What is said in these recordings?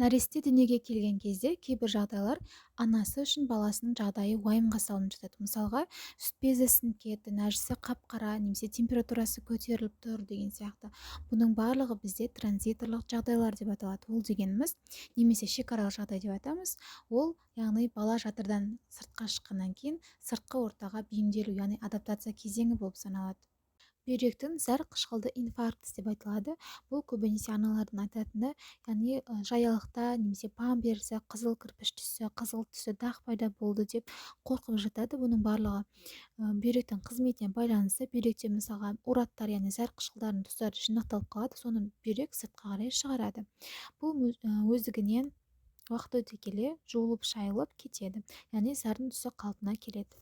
Нәресте дүниеге келген кезде кейбір жағдайлар анасы үшін баласының жағдайы уайымға салынып жатады. Мысалға, сүт безі сынып кетті, нәжісі қап-қара немесе температурасы көтеріліп тұр деген сияқты. Бұның барлығы бізде транзиторлық жағдайлар деп аталады. Ол дегеніміз немесе шекаралық жағдай деп айтамыз. Ол яғни бала жатырдан сыртқа шыққаннан кейін сыртқы ортаға бейімделу, яғни адаптация кезеңі болып саналады. Бүйректің зәр қышқылды инфаркт деп айтылады. Бұл көбінесе аналардың айтатыны, яғни жаялықта немесе памперсі қызыл кірпіш түсі, қызыл түсі дақ пайда болды деп қорқып жатады. Бұның барлығы бүйректің қызметіне байланысты. Бүйректе мысалға ураттар, яғни зәр қышқылдарының тұстары жинақталып қалады, соны бүйрек сыртқа қарай шығарады. Бұл өздігінен уақыт өте келе жуылып шайылып кетеді, яғни зәрдің түсі қалпына келеді.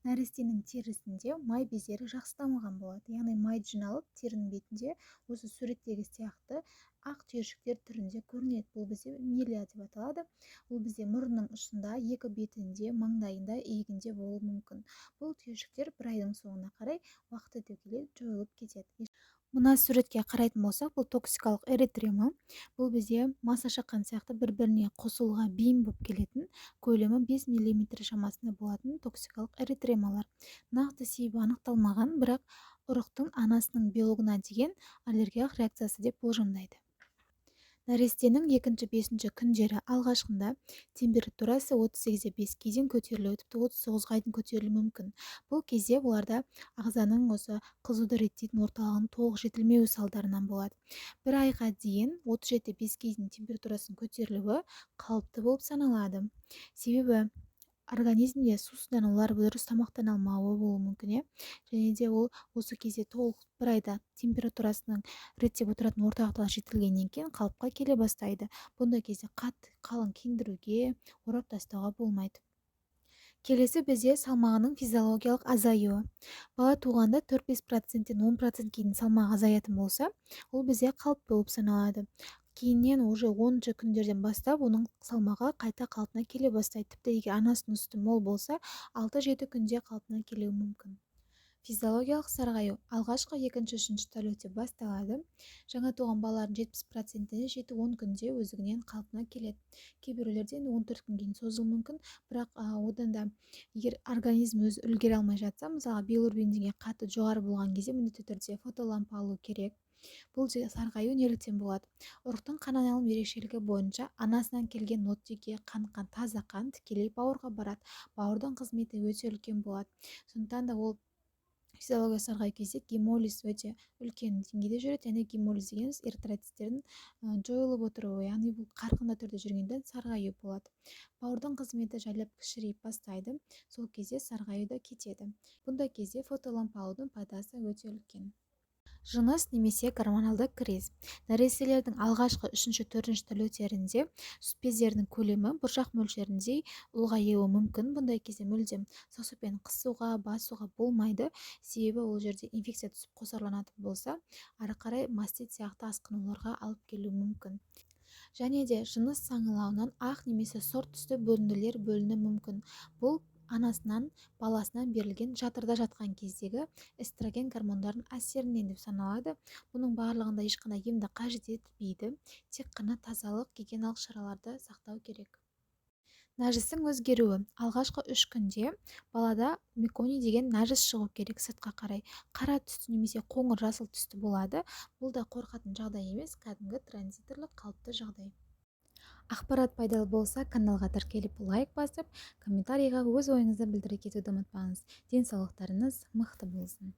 Нәрестенің терісінде май бездері жақсы дамыған болады, яғни май жиналып терінің бетінде осы суреттегі сияқты ақ түйіршіктер түрінде көрінеді. Бұл бізде милия деп аталады. Бұл бізде мұрынның ұшында, екі бетінде, маңдайында, иегінде болуы мүмкін. Бұл түйіршіктер бір айдың соңына қарай уақыт өте келе жойылып кетеді. Мына суретке қарайтын болсақ, бұл токсикалық эритрема. Бұл бізде маса шаққан сияқты бір-біріне қосылуға бейім болып келетін, көлемі 5 мм шамасында болатын токсикалық эритремалар. Нақты себебі анықталмаған, бірақ ұрықтың анасының белогына деген аллергиялық реакциясы деп болжамдайды. Нәрестенің 2-5 күндері алғашқында температурасы 38,5 кейден көтерілуі, тіпті 39-ға дейін көтерілуі мүмкін. Бұл кезде оларда ағзаның осы қызуды реттейтін орталығының толық жетілмеуі салдарынан болады. Бір айға дейін 37,5 кейден температурасының көтерілуі қалыпты болып саналады. Себебі организмде сусынданулар, дұрыс тамақтана алмауы болуы мүмкін, және де ол осы кезде толық бір айда температурасының реттеп отыратын орталықтар жетілгеннен кейін қалыпқа келе бастайды. Бұндай кезде қатты қалың киіндіруге, орап тастауға болмайды. Келесі бізде салмағының физиологиялық азаюы. Бала туғанда 4-5%-тен 10% кейіннен салмағы азаятын болса, ол бізде қалыпты болып саналады. Кейіннен уже 10-шы күндерден бастап оның салмағы қайта қалпына келе бастайды. Тіпті егер анасының сүті мол болса, 6-7 күнде қалпына келуі мүмкін. Физиологиялық сарғаю алғашқы 2-3 тәулікте басталады. Жаңа туған балалардың 70%-іне 7-10 күнде өздігінен қалпына келеді. Кейбіреулерде 14 күнге дейін созылуы мүмкін, бірақ одан да егер организм өзі үлгере алмай жатса, мысалы билирубин деңгейі қатты жоғары болған кезде міндетті түрде фотолампа алу керек. Бұл сарғаю неліктен болады? Ұрықтың қан айналым ерекшелігі бойынша анасынан келген оттегі, таза қан тікелей бауырға барады. Бауырдың қызметі өте үлкен болады. Сондықтан да ол физиология сарғаю кезде гемолиз өте үлкен деңгейде жүреді, яғни гемолиз дегеніміз эритроциттердің жойылып отыруы, яғни бұл қарқынды түрде жүргенде сарғаю болады. Бауырдың қызметі жайлап кішірейіп бастайды, сол кезде сарғаю да кетеді. Бұндай кезде фотолампа алудың пайдасы өте үлкен. Жыныс немесе гормоналды криз. Нәрестелердің алғашқы 3-4 тәуліктерінде сүт бездерінің көлемі бұршақ мөлшерінде ұлғаюы мүмкін. Бұндай кезде мүлдем саусақпен қысуға, басуға болмайды. Себебі ол жерде инфекция түсіп қосарланатын болса, ары қарай мастит сияқты асқынуларға алып келуі мүмкін. Және де жыныс саңылауынан ақ немесе сұр түсті бөлінділер бөлінуі мүмкін. Бұл анасынан баласынан берілген жатырда жатқан кездегі эстроген гормондардың әсерінен деп саналады. Бұның барлығында ешқандай емді қажет етпейді, тек қана тазалық, гигиеналық шараларды сақтау керек. Нәжістің өзгеруі. Алғашқы 3 күнде балада меконий деген нәжіс шығу керек сыртқа қарай. Қара түсті немесе қоңыр жасыл түсті болады. Бұл да қорқатын жағдай емес, кәдімгі транзиторлық қалыпты жағдай. Ақпарат пайдалы болса, каналға тіркеліп лайк басып, комментарийға өз ойыңызды білдіре кетуді ұмытпаңыз. Денсаулықтарыңыз мықты болсын.